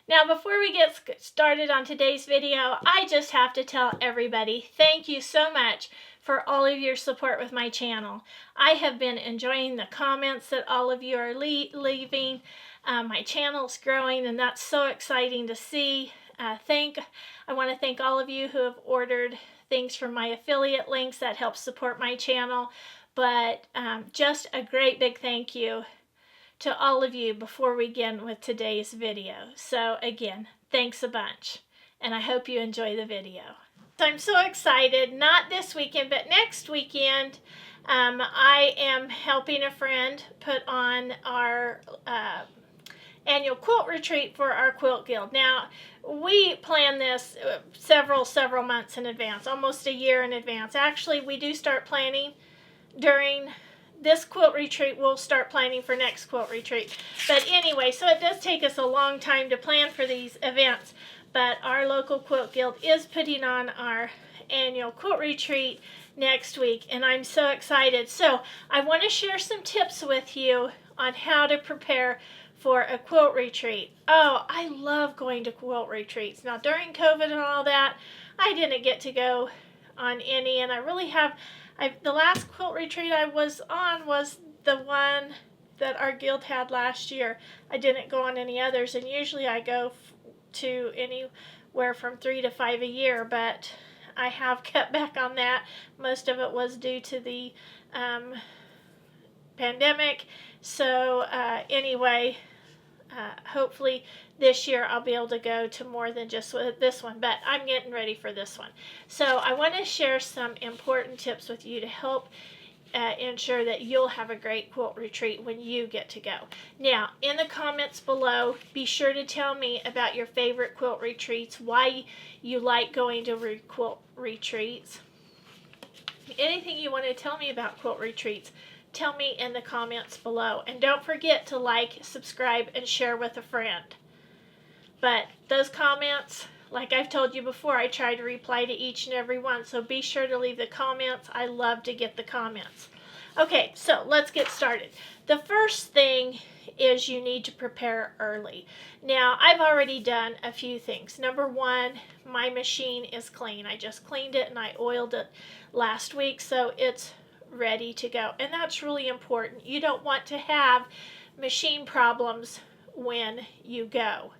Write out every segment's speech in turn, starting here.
Now, before we get started on today's video, I just have to tell everybody thank you so much for all of your support with my channel. I have been enjoying the comments that all of you are leaving. My channel's growing, and that's so exciting to see. I want to thank all of you who have ordered things from my affiliate links. That helps support my channel. But just a great big thank you to all of you before we begin with today's video. So again, thanks a bunch, and I hope you enjoy the video. So I'm so excited, not this weekend, but next weekend, I am helping a friend put on our annual quilt retreat for our Quilt Guild. Now, we plan this several months in advance, almost a year in advance. Actually, we do start planning during this quilt retreat. We'll start planning for next quilt retreat. But anyway, so it does take us a long time to plan for these events. But our local Quilt Guild is putting on our annual quilt retreat next week, and I'm so excited. So I want to share some tips with you on how to prepare for a quilt retreat. Oh, I love going to quilt retreats. Now, during COVID and all that, I didn't get to go on any, and I really have. The last quilt retreat I was on was the one that our guild had last year. I didn't go on any others, and usually I go to anywhere from 3 to 5 a year, but I have cut back on that. Most of it was due to the pandemic. So anyway, hopefully this year I'll be able to go to more than just this one, but I'm getting ready for this one. So I want to share some important tips with you to help ensure that you'll have a great quilt retreat when you get to go. Now, in the comments below, be sure to tell me about your favorite quilt retreats, why you like going to quilt retreats. Anything you want to tell me about quilt retreats, tell me in the comments below. And don't forget to like, subscribe, and share with a friend. But those comments, like I've told you before, I try to reply to each and every one. So be sure to leave the comments. I love to get the comments. Okay, so let's get started. The first thing is you need to prepare early. Now, I've already done a few things. Number one, my machine is clean. I just cleaned it and I oiled it last week, so it's ready to go. And that's really important. You don't want to have machine problems when you go.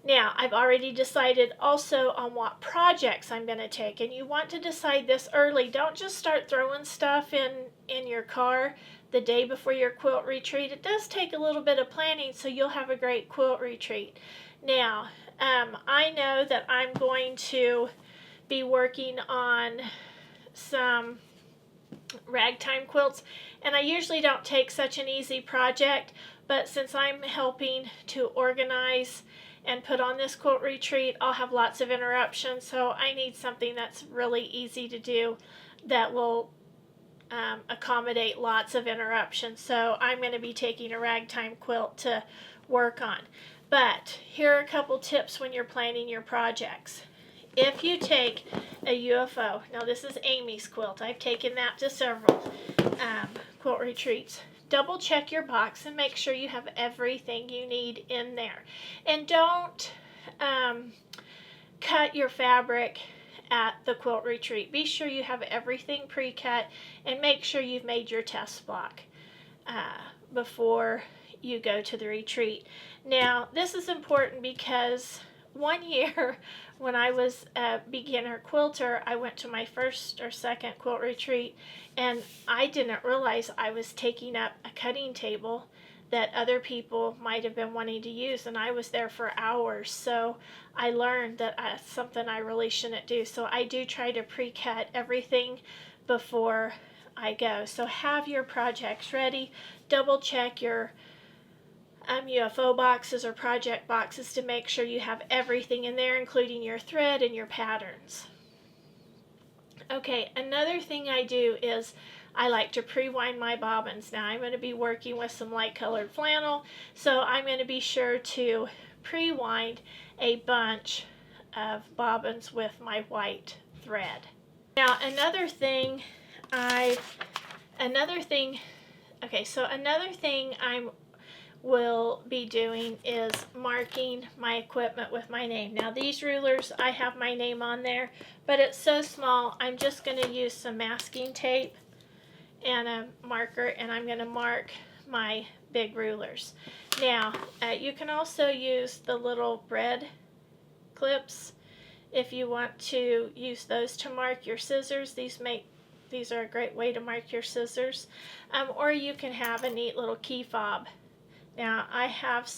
Now, I've already decided also on what projects I'm going to take, and you want to decide this early. Don't just start throwing stuff in your car the day before your quilt retreat. It does take a little bit of planning, so you'll have a great quilt retreat. Now, I know that I'm going to be working on some ragtime quilts, and I usually don't take such an easy project, but since I'm helping to organize and put on this quilt retreat, I'll have lots of interruptions, so I need something that's really easy to do that will accommodate lots of interruptions. So I'm going to be taking a ragtime quilt to work on. But here are a couple tips when you're planning your projects. If you take a UFO, now this is Amy's quilt, I've taken that to several quilt retreats. Double check your box and make sure you have everything you need in there. And don't cut your fabric at the quilt retreat. Be sure you have everything pre-cut and make sure you've made your test block before you go to the retreat. Now, this is important because one year when I was a beginner quilter, I went to my first or second quilt retreat, and I didn't realize I was taking up a cutting table that other people might have been wanting to use, and I was there for hours. So I learned that that's something I really shouldn't do. So I do try to pre-cut everything before I go. So have your projects ready. Double check your UFO boxes or project boxes to make sure you have everything in there, including your thread and your patterns. Okay, another thing I do is I like to pre-wind my bobbins. Now I'm going to be working with some light colored flannel, so I'm going to be sure to pre-wind a bunch of bobbins with my white thread. Now another thing I'm will be doing is marking my equipment with my name. Now these rulers, I have my name on there, but it's so small, I'm just going to use some masking tape and a marker, and I'm going to mark my big rulers. Now, you can also use the little bread clips if you want to use those to mark your scissors. These are a great way to mark your scissors. Or you can have a neat little key fob. Now I have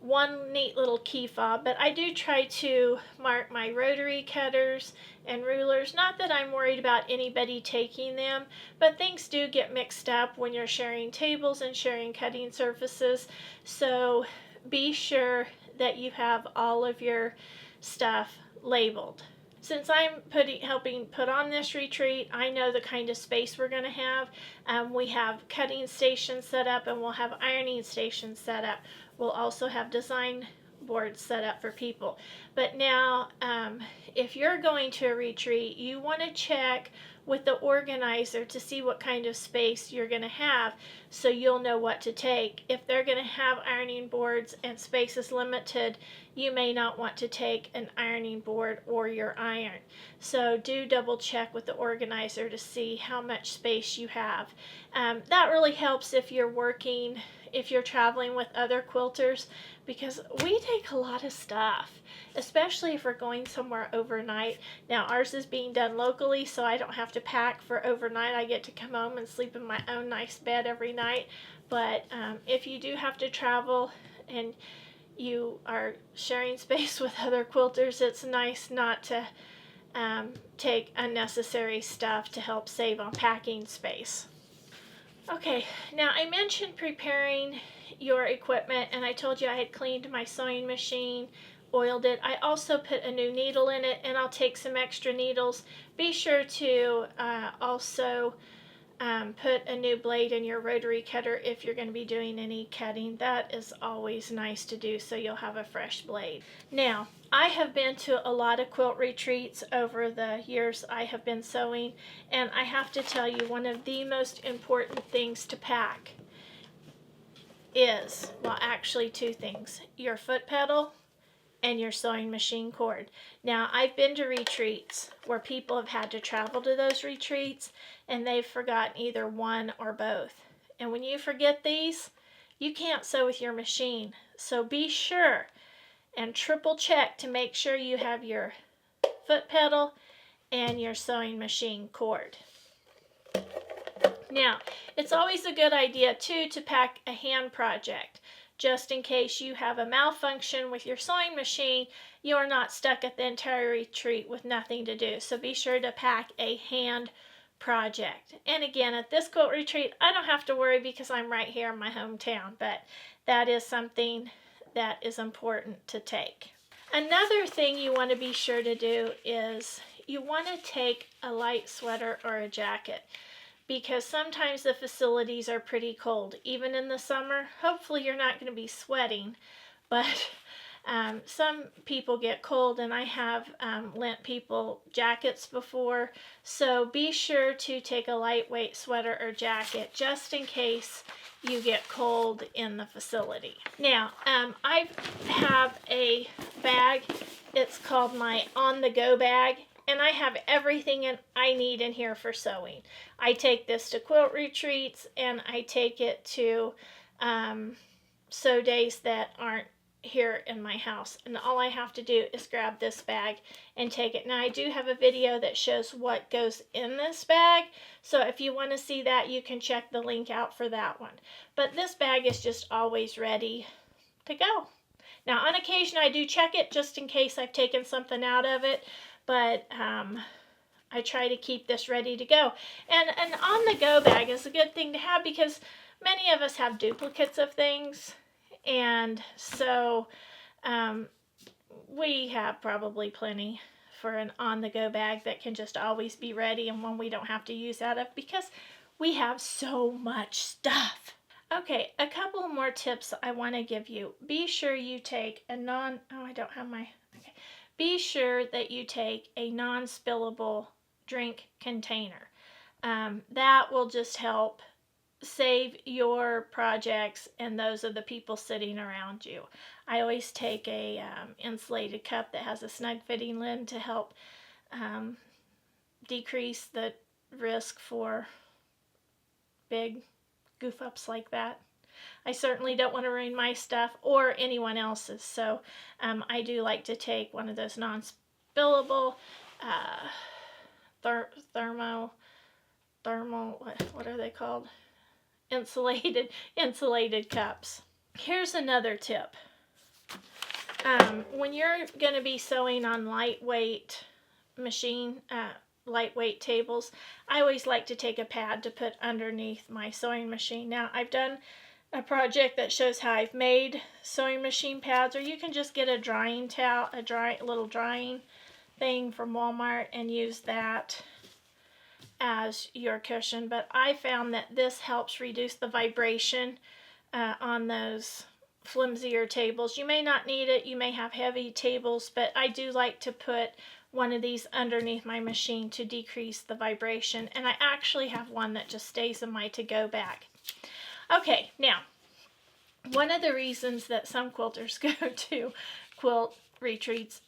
one neat little key fob, but I do try to mark my rotary cutters and rulers. Not that I'm worried about anybody taking them, but things do get mixed up when you're sharing tables and sharing cutting surfaces. So be sure that you have all of your stuff labeled. Since I'm helping put on this retreat, I know the kind of space we're going to have. We have cutting stations set up, and we'll have ironing stations set up. We'll also have design boards set up for people. But now, if you're going to a retreat, you want to check with the organizer to see what kind of space you're going to have, so you'll know what to take. If they're going to have ironing boards and space is limited, you may not want to take an ironing board or your iron. So do double check with the organizer to see how much space you have. That really helps if you're traveling with other quilters, because we take a lot of stuff, especially if we're going somewhere overnight. Now ours is being done locally, so I don't have to pack for overnight. I get to come home and sleep in my own nice bed every night. But if you do have to travel and you are sharing space with other quilters, it's nice not to take unnecessary stuff to help save on packing space. Okay, now I mentioned preparing your equipment, and I told you I had cleaned my sewing machine, oiled it. I also put a new needle in it, and I'll take some extra needles. Be sure to also put a new blade in your rotary cutter if you're going to be doing any cutting. That is always nice to do, so you'll have a fresh blade. Now, I have been to a lot of quilt retreats over the years I have been sewing, and I have to tell you, one of the most important things to pack is, well, actually two things: your foot pedal and your sewing machine cord. Now, I've been to retreats where people have had to travel to those retreats and they've forgotten either one or both. And when you forget these, you can't sew with your machine. So be sure and triple check to make sure you have your foot pedal and your sewing machine cord. Now, it's always a good idea too to pack a hand project, just in case you have a malfunction with your sewing machine. You're not stuck at the entire retreat with nothing to do. So be sure to pack a hand project. And again, at this quilt retreat, I don't have to worry because I'm right here in my hometown, but that is something that is important to take. Another thing you want to be sure to do is you want to take a light sweater or a jacket, because sometimes the facilities are pretty cold, even in the summer. Hopefully you're not going to be sweating, but some people get cold, and I have lent people jackets before. So be sure to take a lightweight sweater or jacket just in case you get cold in the facility. Now, I have a bag. It's called my on-the-go bag, and I have everything I need in here for sewing. I take this to quilt retreats, and I take it to sew days that aren't here in my house. And all I have to do is grab this bag and take it. Now, I do have a video that shows what goes in this bag, so if you want to see that, you can check the link out for that one. But this bag is just always ready to go. Now, on occasion, I do check it just in case I've taken something out of it, but I try to keep this ready to go. And an on-the-go bag is a good thing to have because many of us have duplicates of things, and so we have probably plenty for an on-the-go bag that can just always be ready, and one we don't have to use out of because we have so much stuff. Okay, a couple more tips I want to give you. Be sure you take a Be sure that you take a non-spillable drink container. That will just help save your projects and those of the people sitting around you. I always take a insulated cup that has a snug fitting lid to help decrease the risk for big goof ups like that. I certainly don't want to ruin my stuff or anyone else's, so I do like to take one of those non-spillable thermal, what are they called? Insulated cups. Here's another tip. When you're going to be sewing on lightweight tables, I always like to take a pad to put underneath my sewing machine. Now, I've done a project that shows how I've made sewing machine pads, or you can just get a drying towel, a little drying thing from Walmart, and use that as your cushion. But I found that this helps reduce the vibration on those flimsier tables. You may not need it, you may have heavy tables, but I do like to put one of these underneath my machine to decrease the vibration, and I actually have one that just stays in my to-go bag. Okay, now, one of the reasons that some quilters go to quilt retreats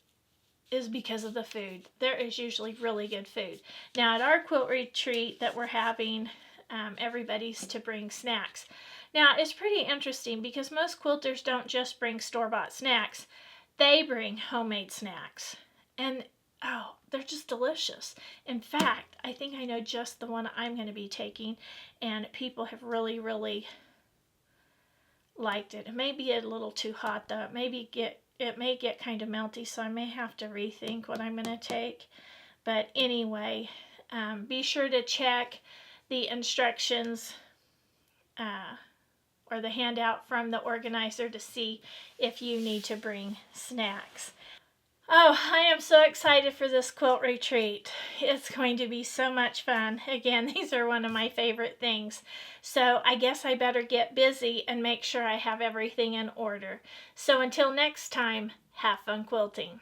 is because of the food. There is usually really good food. Now, at our quilt retreat that we're having, everybody's to bring snacks. Now, it's pretty interesting because most quilters don't just bring store-bought snacks. They bring homemade snacks. And, oh, they're just delicious. In fact, I think I know just the one I'm going to be taking, and people have really, really liked it. It may be a little too hot, though. It may get kind of melty, so I may have to rethink what I'm going to take. But anyway, be sure to check the instructions or the handout from the organizer to see if you need to bring snacks. Oh, I am so excited for this quilt retreat. It's going to be so much fun. Again, these are one of my favorite things. So I guess I better get busy and make sure I have everything in order. So until next time, have fun quilting.